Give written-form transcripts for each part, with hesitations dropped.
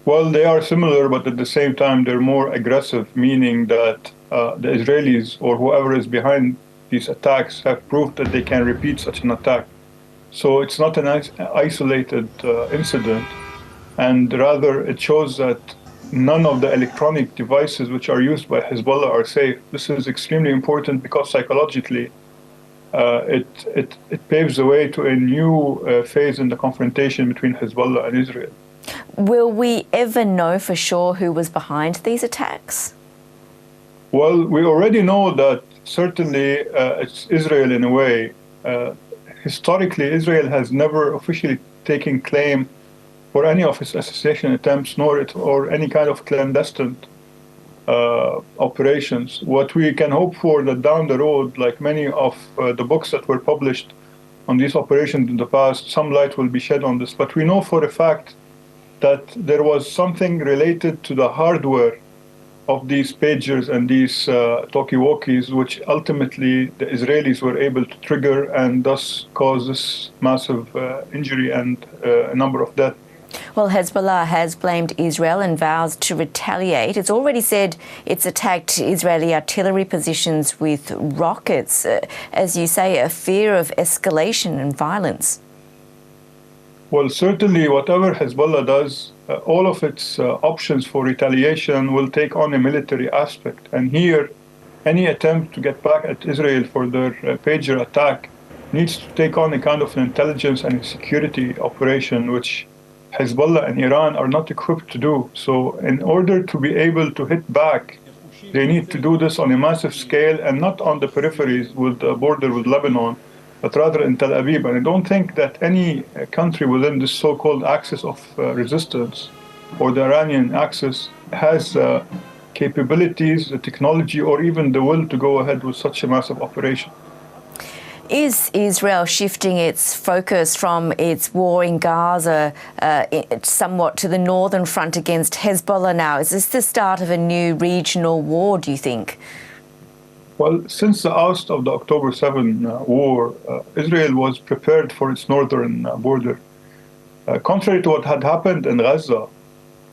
Well, they are similar, but at the same time, they're more aggressive, meaning that the Israelis or whoever is behind these attacks have proved that they can repeat such an attack. So it's not an isolated incident, and rather it shows that none of the electronic devices which are used by Hezbollah are safe. This is extremely important because psychologically, it paves the way to a new phase in the confrontation between Hezbollah and Israel. Will we ever know for sure who was behind these attacks? Well, we already know that certainly it's Israel in a way. Historically, Israel has never officially taken claim for any of its assassination attempts, or any kind of clandestine operations. What we can hope for that down the road, like many of the books that were published on these operations in the past, some light will be shed on this. But we know for a fact that there was something related to the hardware of these pagers and these talkie-walkies, which ultimately the Israelis were able to trigger and thus cause this massive injury and a number of deaths. Well, Hezbollah has blamed Israel and vows to retaliate. It's already said it's attacked Israeli artillery positions with rockets. As you say, a fear of escalation and violence. Well, certainly whatever Hezbollah does, all of its options for retaliation will take on a military aspect. And here, any attempt to get back at Israel for their pager attack needs to take on a kind of an intelligence and security operation, which Hezbollah and Iran are not equipped to do. So in order to be able to hit back, they need to do this on a massive scale and not on the peripheries with the border with Lebanon, but rather in Tel Aviv. And I don't think that any country within this so-called axis of resistance, or the Iranian axis, has capabilities, the technology, or even the will to go ahead with such a massive operation. Is Israel shifting its focus from its war in Gaza somewhat to the northern front against Hezbollah now? Is this the start of a new regional war, do you think? Well, since the oust of the October 7 war, Israel was prepared for its northern border. Contrary to what had happened in Gaza,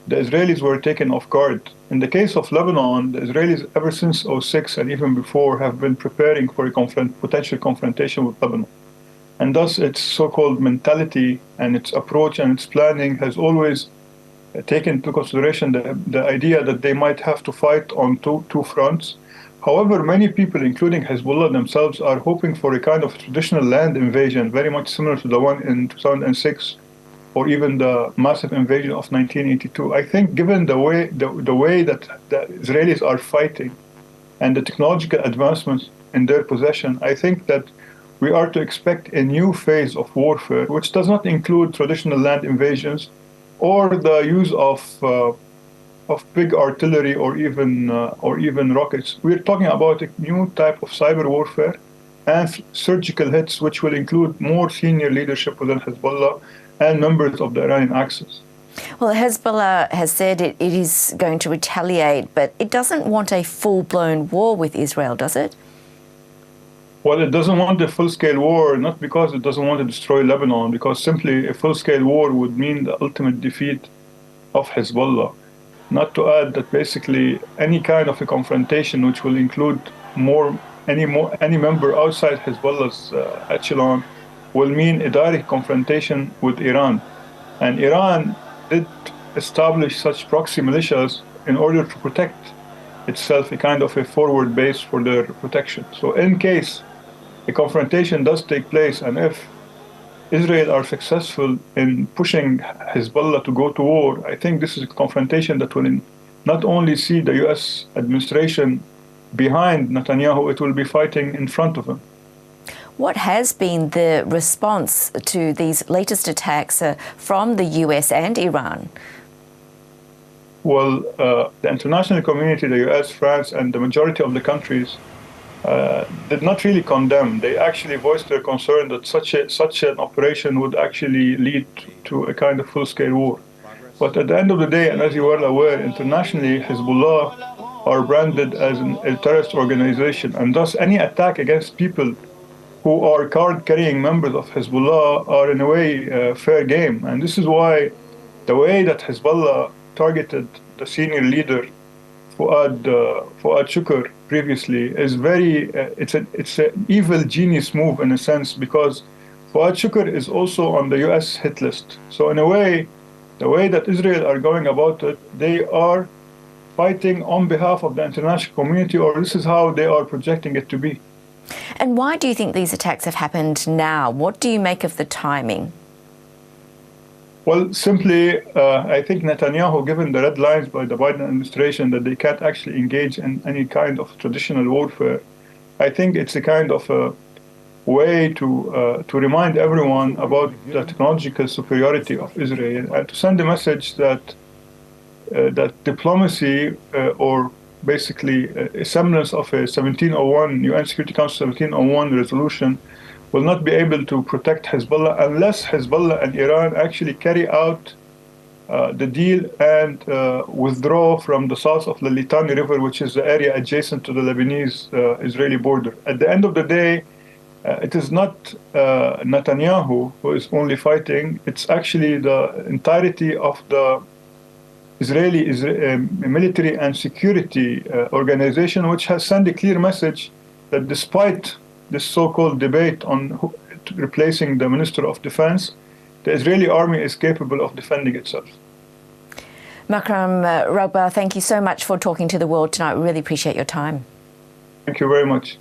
the Israelis were taken off guard. In the case of Lebanon, the Israelis, ever since 2006 and even before, have been preparing for a potential confrontation with Lebanon. And thus, its so-called mentality and its approach and its planning has always taken into consideration the idea that they might have to fight on two fronts. However, many people, including Hezbollah themselves, are hoping for a kind of traditional land invasion, very much similar to the one in 2006, or even the massive invasion of 1982. I think given the way that the Israelis are fighting and the technological advancements in their possession, I think that we are to expect a new phase of warfare, which does not include traditional land invasions or the use of big artillery or even rockets. We're talking about a new type of cyber warfare and surgical hits, which will include more senior leadership within Hezbollah and members of the Iranian axis. Well, Hezbollah has said it is going to retaliate, but it doesn't want a full-blown war with Israel, does it? Well, it doesn't want a full-scale war, not because it doesn't want to destroy Lebanon, because simply a full-scale war would mean the ultimate defeat of Hezbollah. Not to add that basically any kind of a confrontation which will include any member outside Hezbollah's echelon will mean a direct confrontation with Iran. And Iran did establish such proxy militias in order to protect itself, a kind of a forward base for their protection. So in case a confrontation does take place, and if Israel are successful in pushing Hezbollah to go to war, I think this is a confrontation that will not only see the US administration behind Netanyahu, it will be fighting in front of him. What has been the response to these latest attacks from the US and Iran? Well, the international community, the US, France, and the majority of the countries did not really condemn. They actually voiced their concern that such an operation would actually lead to a kind of full-scale war. But at the end of the day, and as you are aware, internationally, Hezbollah are branded as a terrorist organization, and thus any attack against people who are card-carrying members of Hezbollah are in a way fair game. And this is why the way that Hezbollah targeted the senior leader, Fuad Shukr, previously, is very, it's an evil genius move in a sense, because Fuad Shukr is also on the US hit list. So in a way, the way that Israel are going about it, they are fighting on behalf of the international community, or this is how they are projecting it to be. And why do you think these attacks have happened now? What do you make of the timing? Well, simply, I think Netanyahu, given the red lines by the Biden administration that they can't actually engage in any kind of traditional warfare, I think it's a kind of a way to remind everyone about the technological superiority of Israel, and to send a message that that diplomacy, or basically a semblance of a 1701 UN Security Council 1701 resolution, will not be able to protect Hezbollah unless Hezbollah and Iran actually carry out the deal and withdraw from the south of the Litani River, which is the area adjacent to the Lebanese-Israeli border. At the end of the day, it is not Netanyahu who is only fighting, it's actually the entirety of the Israeli military and security organization, which has sent a clear message that despite this so-called debate on replacing the Minister of Defense, the Israeli army is capable of defending itself. Makram Rabah, thank you so much for talking to the world tonight. We really appreciate your time. Thank you very much.